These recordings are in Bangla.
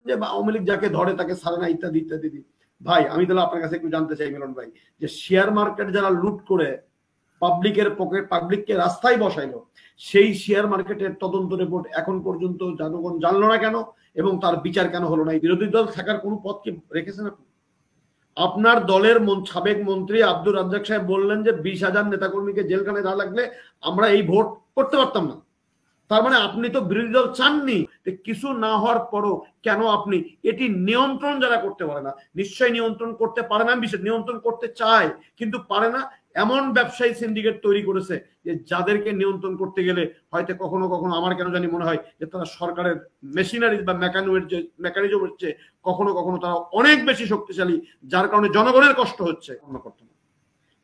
যে আওয়ামী লীগ যাকে ধরে তাকে ছাড়ে না ইত্যাদি ইত্যাদি। ভাই আমি তাহলে আপনার কাছে একটু জানতে চাই মিলন ভাই, যে শেয়ার মার্কেট যারা লুট করে পাবলিকের পকেট, পাবলিককে রাস্তায় বসাইলো, সেই শেয়ার মার্কেটের তদন্ত রিপোর্ট এখন পর্যন্ত জনগণ জানলো না কেন, এবং তার বিচার কেন হলো না? বিরোধী দল থাকার কোনো পথ কি রেখেছেন আপনি? আপনার দলের সাবেক মন্ত্রী আব্দুর রাজ্জাক সাহেব বললেন যে 20,000 নেতাকর্মীকে জেলখানায় না লাগলে আমরা এই ভোট করতে পারতাম না। তার মানে আপনি তো বিরোধী দল চাননি। কিছু না হওয়ার পরও কেন আপনি এটি নিয়ন্ত্রণ যারা করতে পারে না, নিশ্চয়ই নিয়ন্ত্রণ করতে পারে না, বিশেষ নিয়ন্ত্রণ করতে চায় কিন্তু পারে না, এমন ব্যবসায়ী সিন্ডিকেট তৈরি করেছে যে যাদেরকে নিয়ন্ত্রণ করতে গেলে হয়তো কখনো কখনো আমার কেন জানি মনে হয় যে তারা সরকারের মেশিনারি বা মেকানিজম হচ্ছে, কখনো কখনো তারা অনেক বেশি শক্তিশালী, যার কারণে জনগণের কষ্ট হচ্ছে।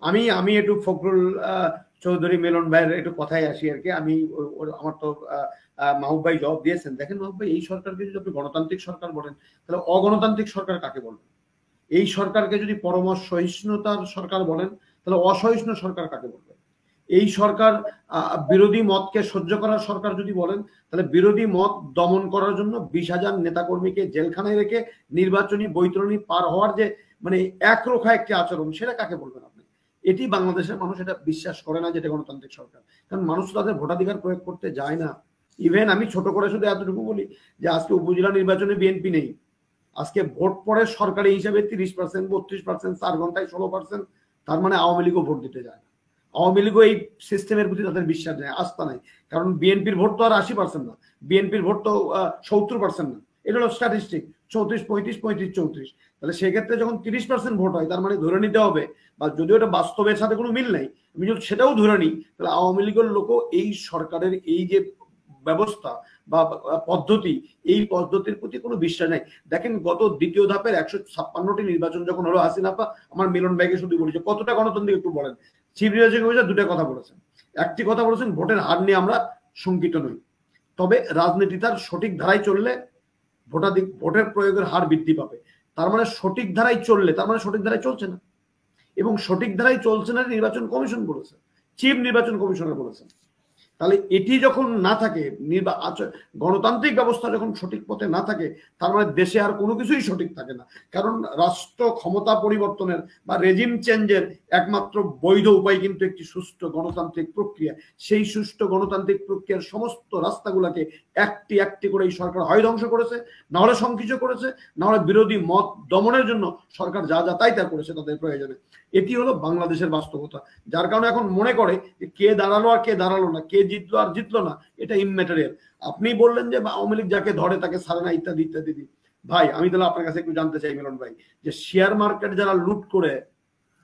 আমি একটু ফখরুল চৌধুরী মিলন ভাইয়ের একটু কথায় আসি আর কি। আমি আমার তো মাহবুব ভাই জবাব দিয়েছেন। দেখেন মাহবুব ভাই, এই সরকারকে যদি আপনি গণতান্ত্রিক সরকার বলেন তাহলে অগণতান্ত্রিক সরকার কাকে বলবেন? এই সরকারকে যদি সহিষ্ণুতার সরকার বলেন তাহলে অসহিষ্ণু সরকার কাকে বলবেন? এই সরকার বিরোধী মতকে সহ্য করার সরকার যদি বলেন তাহলে বিরোধী মত দমন করার জন্য 20,000 নেতাকর্মীকে জেলখানায় রেখে নির্বাচনী বৈতরণী পার হওয়ার যে মানে একরোখা একটি আচরণ, সেটা কাকে বলবেন আপনি? এটি বাংলাদেশের মানুষ এটা বিশ্বাস করে না যেটা গণতান্ত্রিক সরকার, কারণ মানুষ তাদের ভোটাধিকার প্রয়োগ করতে যায় না। ইভেন আমি ছোট করে শুধু এতটুকু বলি যে আজকে উপজেলা নির্বাচনে বিএনপি নেই, আজকে ভোট পড়ে সরকারি হিসাবে 30%, 32%, 4 ঘন্টায় 16%। তার মানে আওয়ামী লীগও ভোট দিতে যায় না। আওয়ামী লীগও এই সিস্টেমের প্রতি তাদের বিশ্বাস নেই, আস্থা নাই, কারণ বিএনপির ভোট তো আর 80% না, বিএনপির ভোট তো 70% না। এটা হলো স্ট্যাটিস্টিক, 34, 35, 35, 34। তাহলে সেক্ষেত্রে যখন 30% ভোট হয়, তার মানে ধরে নিতে হবে, বা যদিও এটা বাস্তবের সাথে কোনো মিল নাই, আমি যদি সেটাও ধরে নিই, তাহলে আওয়ামী লীগের লোকও এই সরকারের এই যে ব্যবস্থা বা পদ্ধতি, এই পদ্ধতির প্রতি কোনো বিশ্বাস নেই। দেখেন গত দ্বিতীয় ধাপের 156টি নির্বাচন যখন হলো, হাসিনা আপা আমার মিলন ভাইকে শুধু বলেছে কতটা গণতান্ত্রিক একটু বলেন। চিফ নির্বাচন কমিশন দুটো কথা বলেছেন। একটি কথা বলেছেন, ভোটের হার নিয়ে আমরা শঙ্কিত নই, তবে রাজনীতি তার সঠিক ধারায় চললে ভোটের প্রয়োগের হার বৃদ্ধি পাবে। তার মানে সঠিক ধারায় চললে, তার মানে সঠিক ধারায় চলছে না, এবং সঠিক ধারায় চলছে না নির্বাচন কমিশন বলেছে, চিফ নির্বাচন কমিশনার বলেছেন। তাহলে এটি যখন না থাকে, গণতান্ত্রিক ব্যবস্থা যখন সঠিক পথে না থাকে, তার মানে দেশে আর কোনো কিছুই সঠিক থাকে না। কারণ রাষ্ট্র ক্ষমতা পরিবর্তনের বা রেজিম চেঞ্জের একমাত্র বৈধ উপায় কিন্তু একটি সুষ্ঠু গণতান্ত্রিক প্রক্রিয়া। সেই সুষ্ঠু গণতান্ত্রিক প্রক্রিয়ার সমস্ত রাস্তাগুলোকে একটি একটি করে এই সরকার হয় ধ্বংস করেছে, না হলে সংকুচিত করেছে, না হলে বিরোধী মত দমনের জন্য সরকার যা যা তাই তা করেছে তাদের প্রয়োজনে। এটি হলো বাংলাদেশের বাস্তবতা, যার কারণে এখন মনে করে যে কে দাঁড়ালো আর কে দাঁড়ালো না, কে জিতলো আর জিতলো না, এটা ইমম্যাটেরিয়াল। আপনি বললেন যে আওয়ামী লীগ যাকে ধরে তাকে ছাড়ে না ইত্যাদি ইত্যাদি। ভাই আমি তাহলে আপনার কাছে একটু জানতে চাই মিলন ভাই, যে শেয়ার মার্কেট যারা লুট করে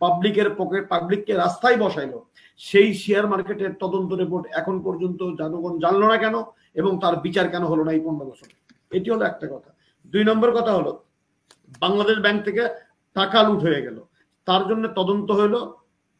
পাবলিকের পকেট, পাবলিককে রাস্তায় বসাইলো, সেই শেয়ার মার্কেটের তদন্ত রিপোর্ট এখন পর্যন্ত জনগণ জানলো না কেন, এবং তার বিচার কেন হলো না এই 15 বছর? এটি হলো একটা কথা। 2 নম্বর কথা হলো, বাংলাদেশ ব্যাংক থেকে টাকা লুট হয়ে গেল, তার জন্য তদন্ত হলো,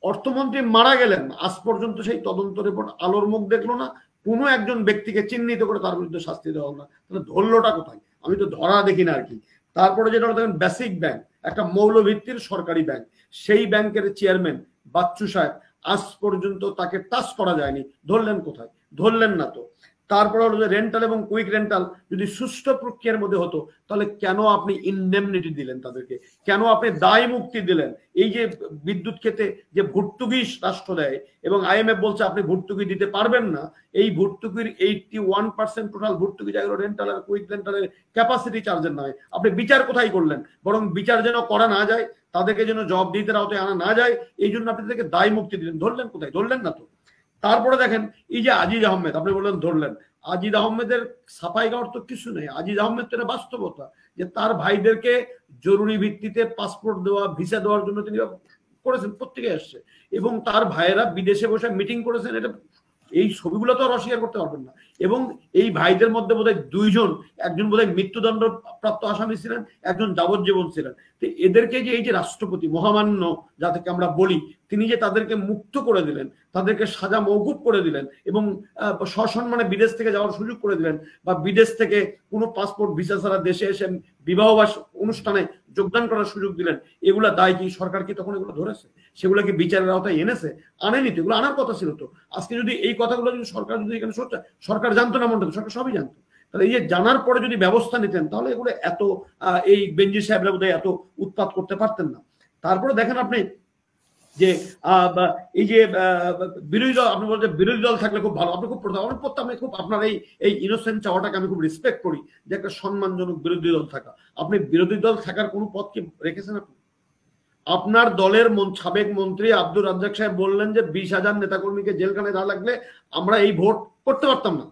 অর্থমন্ত্রী মারা গেলেন, আজ পর্যন্ত সেই তদন্ত রিপোর্ট আলোর মুখ দেখলো না, কোনো একজন ব্যক্তিকে চিহ্নিত করে তার বিরুদ্ধে শাস্তি দেওয়া হলো না। তাহলে ধরলোটা কোথায়? আমি তো ধরা দেখি না আর কি। তারপরে যেটা দেখেন, বেসিক ব্যাংক, একটা মৌলভিত্তির সরকারি ব্যাংক, সেই ব্যাংকের চেয়ারম্যান বাচ্চু সাহেব, আজ পর্যন্ত তাকে টাচ করা যায়নি। ধরলেন কোথায়? ধরলেন না তো। তারপরে হলো যে রেন্টাল এবং কুইক রেন্টাল যদি সুষ্ঠু প্রক্রিয়ার মধ্যে হতো, তাহলে কেন আপনি ইনডেমনিটি দিলেন তাদেরকে, কেন আপনি দায় মুক্তি দিলেন? এই যে বিদ্যুৎ ক্ষেত্রে যে ভর্তুকি রাষ্ট্র দেয়, এবং IMF বলছে আপনি ভর্তুকি দিতে পারবেন না, এই ভর্তুকির 81% টোটাল ভর্তুকি যায় রেন্টাল আর কুইক রেন্টালের ক্যাপাসিটি চার্জের নয়। আপনি বিচার কোথায় করলেন? বরং বিচার যেন করা না যায়, তাদেরকে যেন জবাবদিহিতার আওতায় আনা না যায়, এই জন্য আপনি তাদেরকে দায় মুক্তি দিলেন। ধরলেন কোথায়? ধরলেন না তো। তারপরে দেখেন এই যে আজিজ আহমেদ, আপনি বললেন ধরলেন, আজিজ আহমেদের সাফাই গাওয়ার তো কিছু নেই। আজিজ আহমেদ তো এটা বাস্তবতা যে তার ভাইদেরকে জরুরি ভিত্তিতে পাসপোর্ট দেওয়া, ভিসা দেওয়ার জন্য তিনি করেছেন, পত্রিকায় আসছে, এবং তার ভাইয়েরা বিদেশে বসে মিটিং করেছেন। এটা এই ছবিগুলো তো আর অস্বীকার করতে পারবেন না। এবং এই ভাইদের মধ্যে বোধহয় 2 জন, একজন বোধহয় মৃত্যুদণ্ড প্রাপ্ত আসামি ছিলেন, একজন যাবজ্জীবন ছিলেন। তো এদেরকে যে এই যে রাষ্ট্রপতি মহামান্য যাদেরকে আমরা বলি, তিনি যে তাদেরকে মুক্ত করে দিলেন, তাদেরকে সাজা মওকুফ করে দিলেন, এবং সসম্মানে বিদেশ থেকে যাওয়ার সুযোগ করে দিলেন, বা বিদেশ থেকে কোনো পাসপোর্ট ভিসা ছাড়া দেশে এসে বিবাহ বা অনুষ্ঠানে যোগদান করার সুযোগ দিলেন, এগুলা দায় কি সরকার কি তখন এগুলো ধরেছে? সেগুলো কি বিচারের আওতায় এনেছে? আনেনি তো। এগুলো আনার কথা ছিল তো। আজকে যদি এই কথাগুলো যদি সরকার যদি এখানে সরকার জানতো না মনে, সরকার সবই জানতো, তাহলে এই যে জানার পরে যদি ব্যবস্থা নিতেন তাহলে এগুলো এত এই বেনজির সাহেবরা বোধহয় এত উৎপাত করতে পারতেন না। তারপরে দেখেন আপনি যে এই যে বিরোধী দল, আপনি বলছেন বিরোধী দল থাকলে খুব ভালো, আপনি খুব আমি খুব আপনার এই ইনোসেন্ট চাওয়াটাকে আমি খুব রেসপেক্ট করি যে একটা সম্মানজনক বিরোধী দল থাকা। আপনি বিরোধী দল থাকার কোনো পথ কি রেখেছেন আপনি? আপনার দলের সাবেক মন্ত্রী আব্দুর রাজ্জাক সাহেব বললেন যে 20,000 নেতাকর্মীকে জেলখানায় না লাগলে আমরা এই ভোট করতে পারতাম না।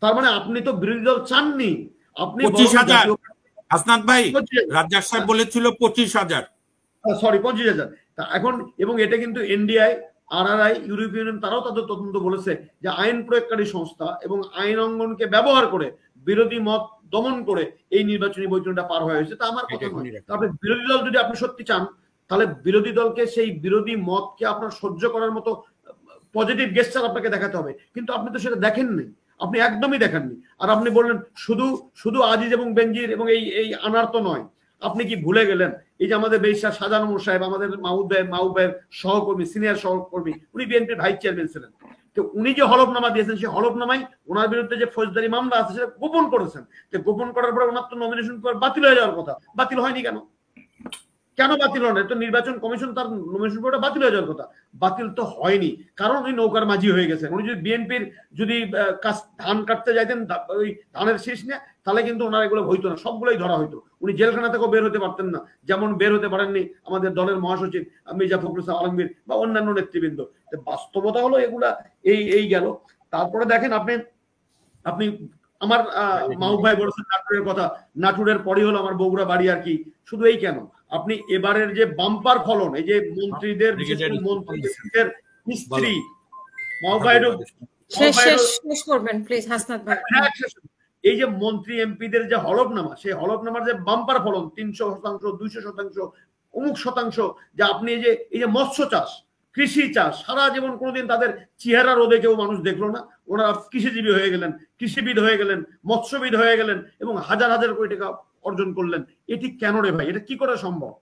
তার মানে আপনি তো বিরোধী দল চাননি, আপনি 25,000 হাসনাত ভাই, রাজ্জাক সাহেব বলেছিল 25,000, সরি 25,000। এখন এবং এটা কিন্তু এনডিআই, আরআরআই, ইউরোপিয়ান ইউনিয়ন তারাও তাদের তদন্ত বলেছে যে আইন প্রয়োগকারী সংস্থা এবং আইন অঙ্গনকে ব্যবহার করে বিরোধী মত দমন করে এই নির্বাচনী বৈতরণটা পার হয়ে হয়েছে। তা আমার কথা নয়। তারপরে বিরোধী দল যদি আপনি সত্যি চান তাহলে বিরোধী দলকে সেই বিরোধী মতকে আপনার সহ্য করার মতো পজিটিভ গেস্টার আপনাকে দেখাতে হবে, কিন্তু আপনি তো সেটা দেখেননি, আপনি একদমই দেখেননি। আর আপনি বললেন শুধু শুধু আজিজ এবং বেনজির এবং এই আনার তো নয়, আপনি কি ভুলে গেলেন এই যে আমাদের বেশির শাহজাহানুর সাহেব, আমাদের মাহবুবের সহকর্মী, সিনিয়র সহকর্মী, উনি বিএনপির ভাইস চেয়ারম্যান ছিলেন। তো উনি যে হলফনামা দিয়েছেন সেই হলফনামায় ওনার বিরুদ্ধে যে ফৌজদারি মামলা আছে সেটা গোপন করেছেন। তো গোপন করার পরে ওনার তো নমিনেশন বাতিল হয়ে যাওয়ার কথা, বাতিল হয়নি কেন? কেন বাতিল হয় না? তো নির্বাচন কমিশন তার নমিনেশন বোর্ডে বাতিল হয়ে যাওয়ার কথা, বাতিল তো হয়নি, কারণ উনি নৌকার মাঝি হয়ে গেছেন। উনি যদি বিএনপির যদি ধান কাটতে যাইতেন ওই ধানের শেষ নিয়ে, তাহলে কিন্তু ওনার এগুলো হইতো না, সবগুলোই ধরা হইতো। উনি জেলখানা থেকেও বের হতে পারতেন না, যেমন বের হতে পারেননি আমাদের দলের মহাসচিব মির্জা ফখরুল ইসলাম আলমগীর বা অন্যান্য নেতৃবৃন্দ। বাস্তবতা হলো এগুলা এই গেল। তারপরে দেখেন আপনি আমার মাহবুব ভাই বলেছেন নাটোরের কথা, নাটোরের পরই হলো আমার বগুড়া বাড়ি। আর কি শুধু এই কেন, আপনি এবারের যে বাম্পার ফলন, এই যে মন্ত্রীদের স্ত্রী, মাহবুব ভাই শেষ করবেন প্লিজ হাসনাত ভাই, এই যে মন্ত্রী এমপিদের যে হলফনামা, সেই হলফনামার যে বাম্পার ফলন 300%, 200%, অমুক শতাংশ, যে আপনি এই যে মৎস্য চাষ, কৃষি চাষ, সারা জীবন কোনোদিন তাদের চেহারা রোদে কেউ মানুষ দেখলো না, ওনারা কৃষিজীবী হয়ে গেলেন, কৃষিবিদ হয়ে গেলেন, মৎস্যবিদ হয়ে গেলেন এবং হাজার হাজার কোটি টাকা অর্জন করলেন। এটি কেন রে ভাই? এটা কি করে সম্ভব?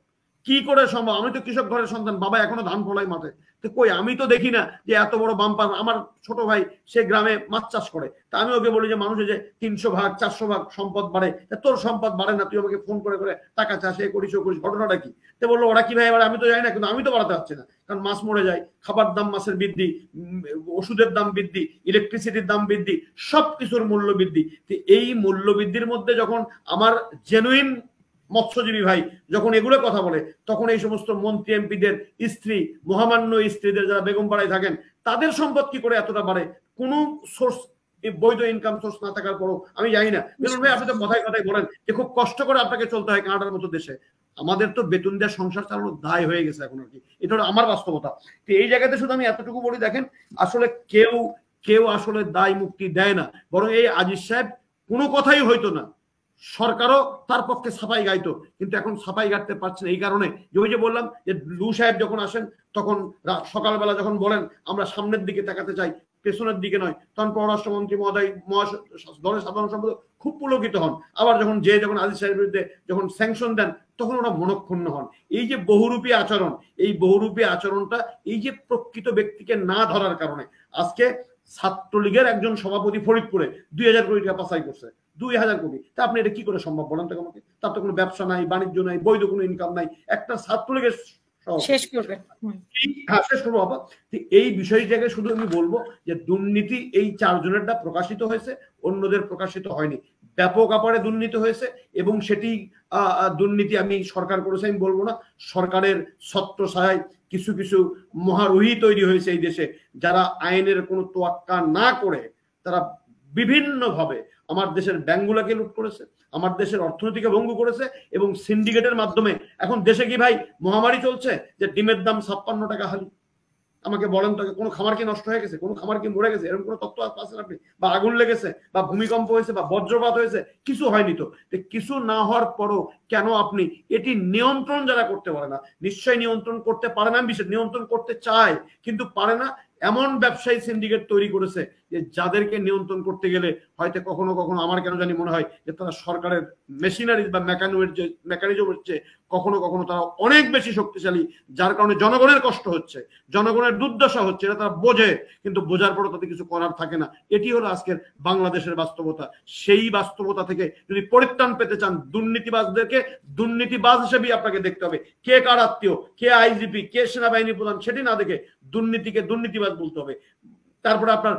কি করে সম্ভব? আমি তো কৃষক ঘরের সন্তান, বাবা এখনো ধান ফলাই মাঠে, তো কই আমি তো দেখি না যে এত বড় বাম্পার। আমার ছোট ভাই সে গ্রামে মাছ চাষ করে, তা আমি ওকে বলি যে মানুষের যে 300 ভাগ 400 ভাগ সম্পদ বাড়ে, তোর সম্পদ বাড়ে না, তুই আমাকে ফোন করে করে টাকা চাষ এ করিস ও করিস, ঘটনাটা কি? তো বললো ওরা কি ভাই এবার আমি তো জানি না, কিন্তু আমি তো বাড়াতে পারছি না, কারণ মাছ মরে যায়, খাবার দাম মাছের বৃদ্ধি, ওষুধের দাম বৃদ্ধি, ইলেকট্রিসিটির দাম বৃদ্ধি, সবকিছুর মূল্য বৃদ্ধি। তো এই মূল্য বৃদ্ধির মধ্যে যখন আমার জেনুইন মৎস্যজীবী ভাই যখন এগুলো কথা বলে, তখন এই সমস্ত মন্ত্রী এমপিদের স্ত্রী, মহামান্য স্ত্রীদের যারা বেগমপাড়ায় থাকেন, তাদের সম্পদ কি করে এতটা বাড়ে? কোন সোর্স, বৈধ ইনকাম সোর্স না থাকার পরও আমি জানি না। ভাই আপনি তো কথায় কথায় বলেন যে খুব কষ্ট করে আপনাকে চলতে হয় কানাডার মতো দেশে, আমাদের তো বেতন দেওয়ার সংসার চালানোর দায় হয়ে গেছে এখন আর কি, এটা হলো আমার বাস্তবতা। তো এই জায়গাতে শুধু আমি এতটুকু বলি, দেখেন আসলে কেউ আসলে দায় মুক্তি দেয় না, বরং এই আজিজ সাহেব কোনো কথাই হইতো না, সরকারও তার পক্ষে ছাপাই গাইতো, কিন্তু এখন ছাপাই গাইতে পারছে না। এই কারণে যে ওই যে বললাম যে লু সাহেব যখন আসেন তখন সকালবেলা যখন বলেন আমরা সামনের দিকে তাকাতে চাই, পেছনের দিকে নয়, তখন পররাষ্ট্রমন্ত্রী মহোদয় দলের সাধারণ সম্পাদক খুব পুলকিত হন। আবার যখন আজিজ সাহেবের বিরুদ্ধে যখন স্যাংশন দেন তখন ওরা মনক্ষুণ্ণ হন। এই যে বহুরূপী আচরণ, এই বহুরূপী আচরণটা এই যে প্রকৃত ব্যক্তিকে না ধরার কারণে আজকে ছাত্রলীগের একজন সভাপতি ফরিদপুরে 2000 কোটি টাকা পাচাই করছে, 2000 কোটি। তা আপনি এটা কি করে সম্ভব বলেন তো আমাকে? তার তো কোনো ব্যবসা নাই, বাণিজ্য নাই, বৈধ কোনো ইনকাম নাই, একটা ছাত্রলীগের শেষ করবে। হ্যাঁ শেষ করবো বাবা। এই বিষয়টাকে শুধু আমি বলবো যে দুর্নীতি এই 4 জনেরটা প্রকাশিত হয়েছে, অন্যদের প্রকাশিত হয়নি, ব্যাপক আকারে দুর্নীতি হয়েছে। এবং সেটি দুর্নীতি আমি সরকার করেছে আমি বলবো না, সরকারের ছত্রছায়ায় কিছু কিছু মহারোহী তৈরি হয়েছে এই দেশে, যারা আইনের কোনো তোয়াক্কা না করে তারা বিভিন্ন ভাবে আমার দেশের ব্যাংকগুলোকে লুট করেছে, আমার দেশের অর্থনীতিকে ভঙ্গ করেছে এবং সিন্ডিকেটের মাধ্যমে এখন দেশে কি ভাই মহামারী চলছে যে ডিমের দাম 56 টাকা হালি। আমাকে বলেন তো কোনো খামার কি নষ্ট হয়ে গেছে, কোনো খামার কি মরে গেছে, এরকম কোনো তথ্য আছেন আপনি? বা আগুন লেগেছে বা ভূমিকম্প হয়েছে বা বজ্রপাত হয়েছে, কিছু হয়নি। তো কিছু না হওয়ার পরও কেন আপনি এটি নিয়ন্ত্রণ যারা করতে পারে না, নিশ্চয়ই নিয়ন্ত্রণ করতে পারে না, বিশেষ নিয়ন্ত্রণ করতে চায় কিন্তু পারে না, এমন ব্যবসায়ী সিন্ডিকেট তৈরি করেছে যে যাদেরকে নিয়ন্ত্রণ করতে গেলে হয়তো কখনো কখনো আমার কেন জানি মনে হয় যে তারা সরকারের মেশিনারি বা মেকানিজম হচ্ছে কখনো কখনো তারা অনেক বেশি শক্তিশালী, যার কারণে জনগণের কষ্ট হচ্ছে, জনগণের দুর্দশা হচ্ছে, এটা তারা বোঝে, কিন্তু বোঝার পরও তাদের কিছু করার থাকে না। এটি হলো আজকের বাংলাদেশের বাস্তবতা। সেই বাস্তবতা থেকে যদি পরিত্রাণ পেতে চান, দুর্নীতিবাজদেরকে দুর্নীতিবাজ হিসেবেই আপনাকে দেখতে হবে। কে কার আত্মীয়, কে আইজিপি, কে সেনাবাহিনী প্রধান, সেটি না দেখে দুর্নীতিকে দুর্নীতিবাজ বলতে হবে। তারপরে আপনার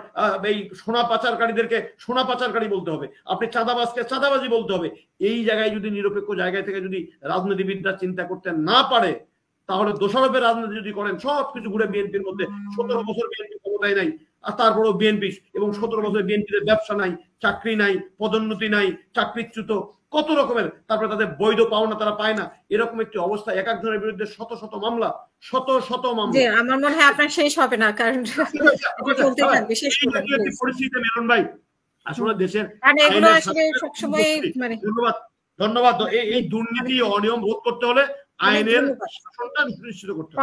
এই সোনা পাচারকারীদেরকে সোনা পাচারকারী বলতে হবে, আপনি চাঁদাবাজকে চাঁদাবাজি বলতে হবে। এই জায়গায় যদি নিরপেক্ষ জায়গায় থেকে যদি রাজনীতিবিদরা চিন্তা করতে না পারে, তাহলে দোষারোপের রাজনীতি যদি করেন, সবকিছু ঘুরে বিএনপির মধ্যে 17 বছর বিএনপি ক্ষমতায় নাই, আর তারপরেও বিএনপি এবং 17 বছর বিএনপির ব্যবসা নাই, চাকরি নাই, পদোন্নতি নাই, চাকরিচ্যুত কত রকমের, তারপরে তাদের বৈধ পাওনা তারা পায় না। এরকম একটি অবস্থা, এক একজনের বিরুদ্ধে শত শত মামলা, শত শত মামলা। আমার মনে হয় আপনার শেষ হবে না, কারণ পরিস্থিতিতে মিলন ভাই আসলে দেশের ধন্যবাদ ধন্যবাদ। এই দুর্নীতি অনিয়ম রোধ করতে হলে আইনের শাসনটা নিশ্চিত করতে হবে।